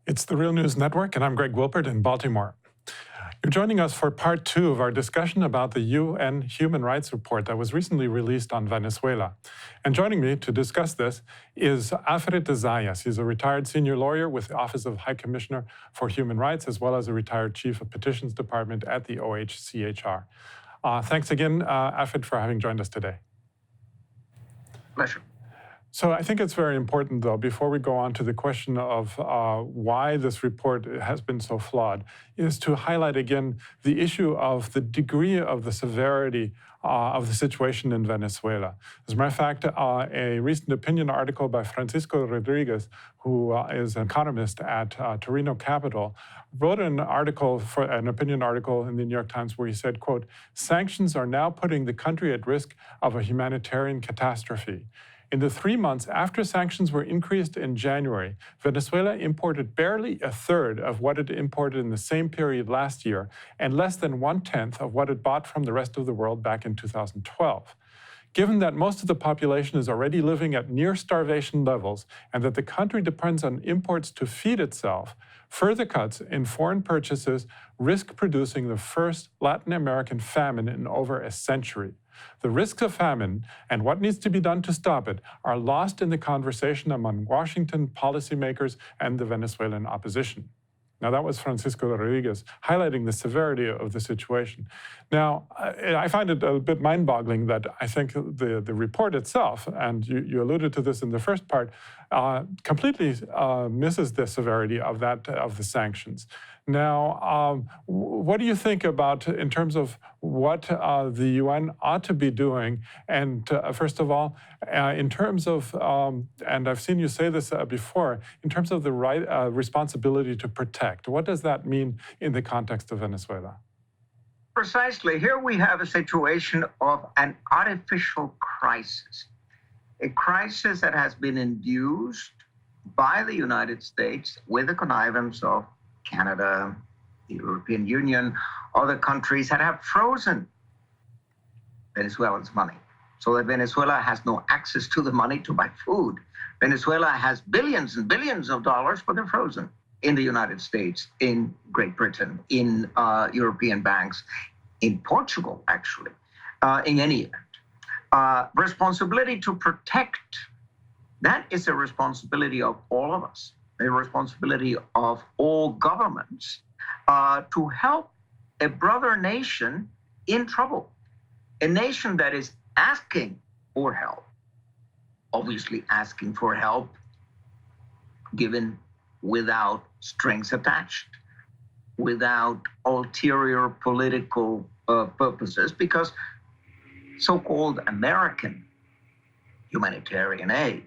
It's the Real News Network, and I'm Greg Wilpert in Baltimore. You're joining us for part 2 of our discussion about the UN Human Rights Report that was recently released on Venezuela. And joining me to discuss this is Alfred de Zayas. He's a retired senior lawyer with the Office of High Commissioner for Human Rights, as well as a retired chief of Petitions Department at the OHCHR. Thanks again, Alfred, for having joined us today. Pleasure. So I think it's very important, though, before we go on to the question of why this report has been so flawed, is to highlight again the issue of the degree of the severity of the situation in Venezuela. As a matter of fact, a recent opinion article by Francisco Rodriguez, who is an economist at Torino Capital, wrote an opinion article in the New York Times where he said, quote, "Sanctions are now putting the country at risk of a humanitarian catastrophe. In the 3 months after sanctions were increased in January, Venezuela imported barely a third of what it imported in the same period last year and less than 1/10 of what it bought from the rest of the world back in 2012. Given that most of the population is already living at near starvation levels and that the country depends on imports to feed itself, further cuts in foreign purchases risk producing the first Latin American famine in over a century. The risks of famine and what needs to be done to stop it are lost in the conversation among Washington policymakers and the Venezuelan opposition." Now, that was Francisco Rodriguez highlighting the severity of the situation. Now, I find it a bit mind-boggling that I think the report itself, and you alluded to this in the first part, completely misses the severity of the sanctions. Now, what do you think about in terms of what the UN ought to be doing? And first of all, in terms of, and I've seen you say this before, in terms of the responsibility to protect, what does that mean in the context of Venezuela? Precisely. Here we have a situation of an artificial crisis, a crisis that has been induced by the United States with the connivance of Canada, the European Union, other countries that have frozen Venezuelans' money so that Venezuela has no access to the money to buy food. Venezuela has billions and billions of dollars, but they're frozen in the United States, in Great Britain, in European banks, in Portugal, actually, in any event. Responsibility to protect, that is a responsibility of all of us, a responsibility of all governments to help a brother nation in trouble, a nation that is asking for help, obviously asking for help given without strings attached, without ulterior political purposes, because so-called American humanitarian aid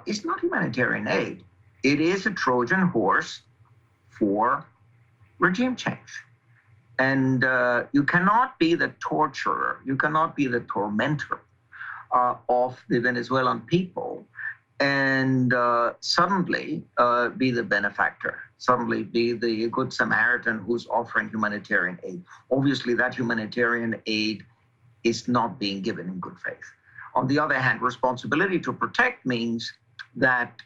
is not humanitarian aid. It is a Trojan horse for regime change. And you cannot be the torturer, you cannot be the tormentor of the Venezuelan people and suddenly be the benefactor, suddenly be the good Samaritan who's offering humanitarian aid. Obviously, that humanitarian aid is not being given in good faith. On the other hand, responsibility to protect means that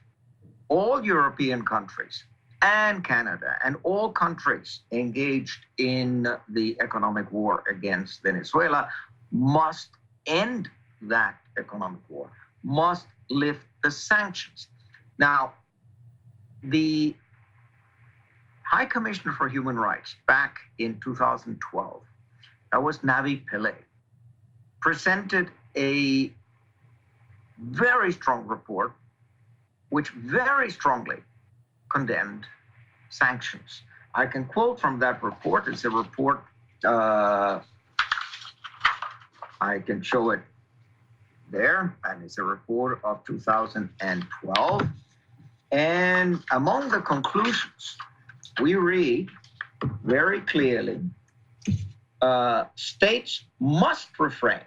all European countries and Canada and all countries engaged in the economic war against Venezuela must end that economic war, must lift the sanctions. Now, the High Commissioner for Human Rights back in 2012, that was Navi Pillay, presented a very strong report which very strongly condemned sanctions. I can quote from that report. It's a report, I can show it there, and it's a report of 2012. And among the conclusions, we read very clearly, states must refrain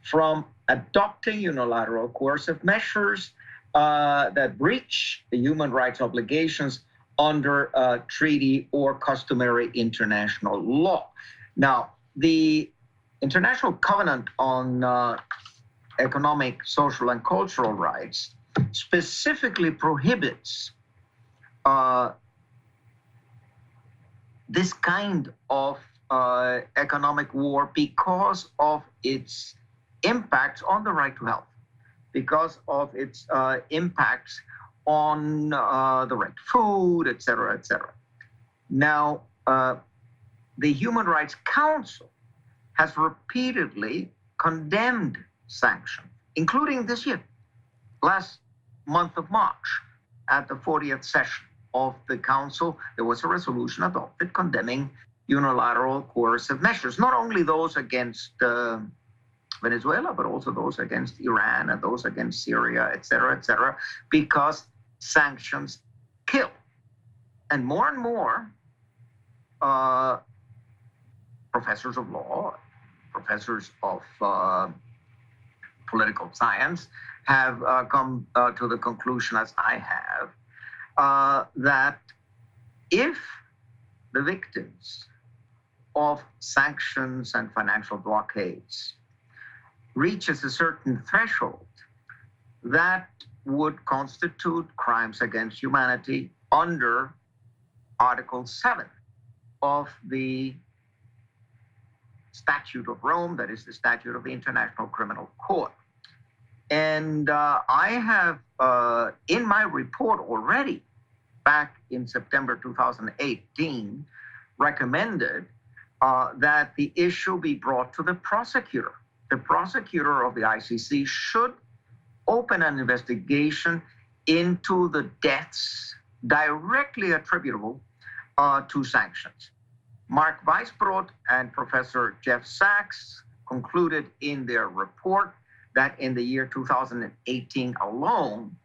from adopting unilateral coercive measures that breach the human rights obligations under treaty or customary international law. Now, the International Covenant on Economic, Social, and Cultural Rights specifically prohibits this kind of economic war because of its impacts on the right to health, because of its impacts on the right to food, et cetera, et cetera. Now, the Human Rights Council has repeatedly condemned sanctions, including this year, last month of March, at the 40th session of the Council, there was a resolution adopted condemning unilateral coercive measures, not only those against Venezuela, but also those against Iran and those against Syria, et cetera, because sanctions kill. And more professors of law, professors of political science have come to the conclusion, as I have, that if the victims of sanctions and financial blockades reaches a certain threshold, that would constitute crimes against humanity under Article 7 of the Statute of Rome, that is the Statute of the International Criminal Court. And I have, in my report already, back in September 2018, recommended that the issue be brought to the prosecutor. The prosecutor of the ICC should open an investigation into the deaths directly attributable to sanctions. Mark Weisbrot and Professor Jeff Sachs concluded in their report that in the year 2018 alone,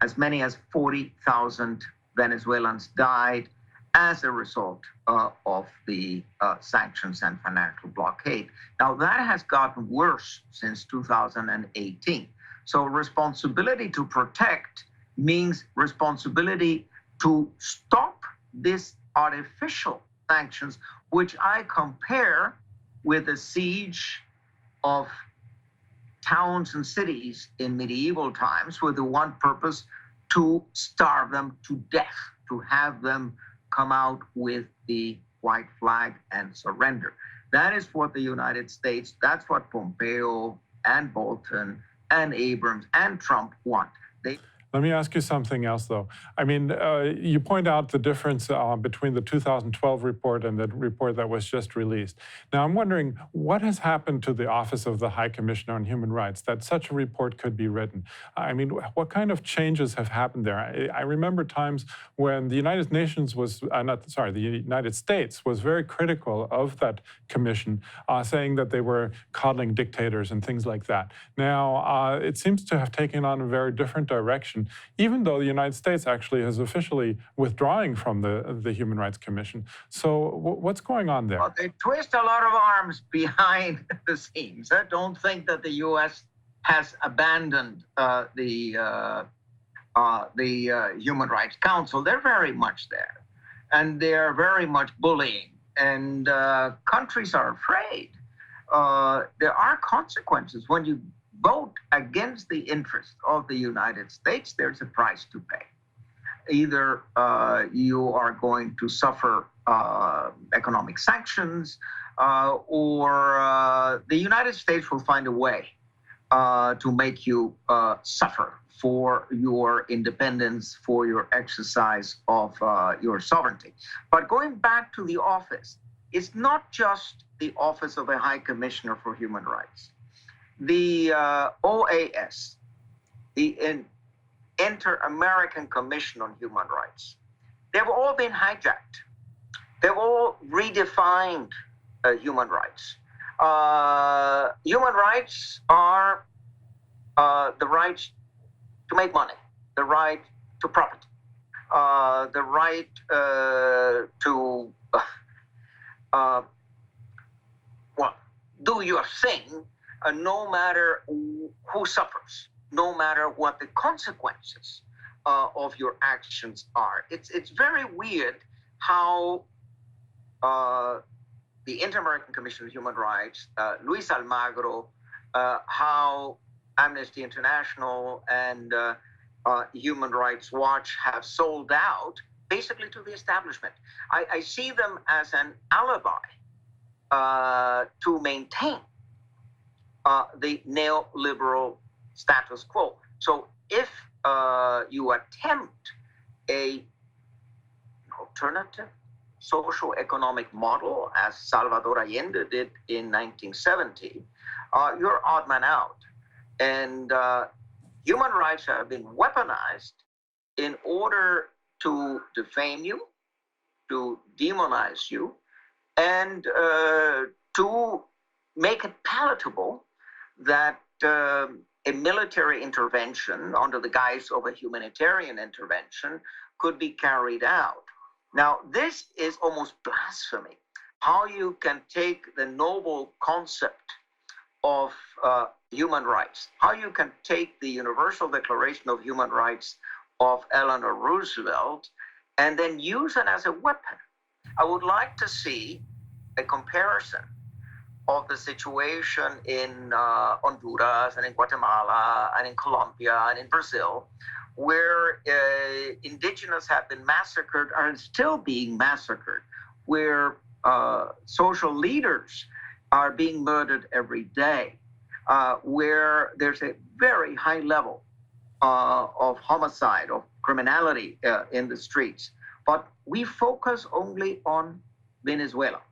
as many as 40,000 Venezuelans died as a result of the sanctions and financial blockade. Now, that has gotten worse since 2018. So responsibility to protect means responsibility to stop this artificial sanctions, which I compare with the siege of towns and cities in medieval times with the one purpose to starve them to death, to have them come out with the white flag and surrender. That is what the United States, that's what Pompeo and Bolton and Abrams and Trump want. Let me ask you something else, though. I mean, you point out the difference between the 2012 report and the report that was just released. Now, I'm wondering what has happened to the Office of the High Commissioner on Human Rights that such a report could be written? I mean, what kind of changes have happened there? I remember times when the United Nations was, the United States was very critical of that commission, saying that they were coddling dictators and things like that. Now, it seems to have taken on a very different direction, even though the United States actually is officially withdrawing from the Human Rights Commission. So what's going on there? Well, they twist a lot of arms behind the scenes. I don't think that the U.S. has abandoned the Human Rights Council. They're very much there, and they're very much bullying, and countries are afraid. There are consequences when you vote against the interest of the United States. There's a price to pay. Either you are going to suffer economic sanctions, or the United States will find a way to make you suffer for your independence, for your exercise of your sovereignty. But going back to the office, it's not just the Office of the High Commissioner for Human Rights. The OAS, the Inter-American Commission on Human Rights, they've all been hijacked. They've all redefined human rights. Human rights are the right to make money, the right to property, the right to do your thing, no matter who suffers, no matter what the consequences of your actions are. It's very weird how the Inter-American Commission on Human Rights, Luis Almagro, how Amnesty International and Human Rights Watch have sold out basically to the establishment. I see them as an alibi to maintain the neoliberal status quo. So if you attempt an alternative socio-economic model, as Salvador Allende did in 1970, you're odd man out. And human rights have been weaponized in order to defame you, to demonize you, and to make it palatable that a military intervention under the guise of a humanitarian intervention could be carried out. Now, this is almost blasphemy. How you can take the noble concept of human rights, how you can take the Universal Declaration of Human Rights of Eleanor Roosevelt and then use it as a weapon. I would like to see a comparison of the situation in Honduras and in Guatemala and in Colombia and in Brazil, where indigenous have been massacred and are still being massacred, where social leaders are being murdered every day, where there's a very high level of homicide, of criminality in the streets. But we focus only on Venezuela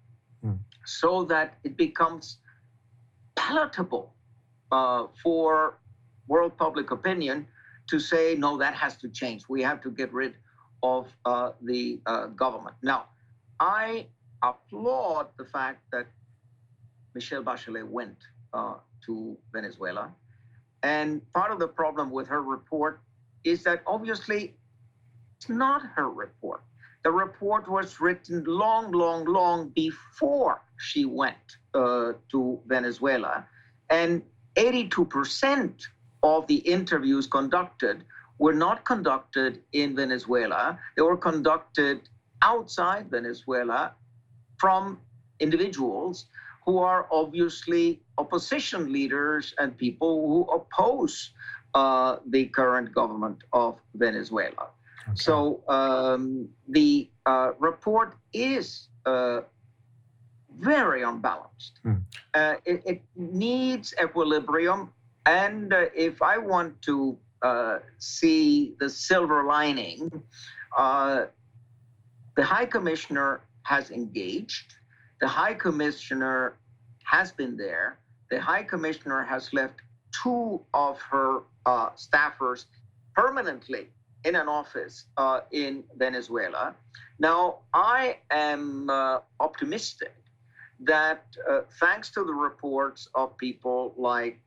so that it becomes palatable for world public opinion to say, no, that has to change. We have to get rid of the government. Now, I applaud the fact that Michelle Bachelet went to Venezuela. And part of the problem with her report is that obviously it's not her report. The report was written long before she went to Venezuela. And 82% of the interviews conducted were not conducted in Venezuela. They were conducted outside Venezuela from individuals who are obviously opposition leaders and people who oppose the current government of Venezuela. Okay. So the report is very unbalanced. It needs equilibrium. And if I want to see the silver lining, the High Commissioner has engaged. The High Commissioner has been there. The High Commissioner has left 2 of her staffers permanently in an office in Venezuela. Now, I am optimistic that thanks to the reports of people like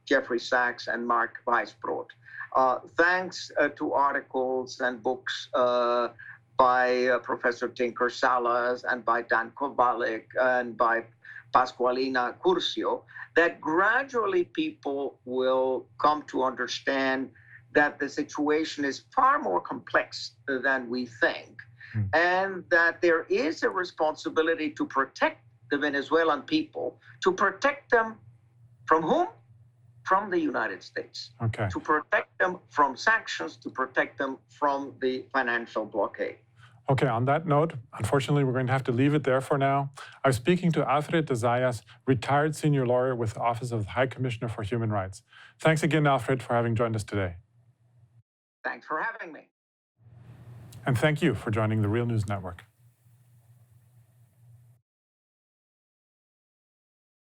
Jeffrey Sachs and Mark Weisbrot, thanks to articles and books by Professor Tinker Salas and by Dan Kovalik and by Pasqualina Curcio, that gradually people will come to understand that the situation is far more complex than we think, and that there is a responsibility to protect the Venezuelan people, to protect them from whom? From the United States. Okay. To protect them from sanctions, to protect them from the financial blockade. Okay, on that note, unfortunately, we're going to have to leave it there for now. I was speaking to Alfred de Zayas, retired senior lawyer with the Office of the High Commissioner for Human Rights. Thanks again, Alfred, for having joined us today. Thanks for having me. And thank you for joining the Real News Network.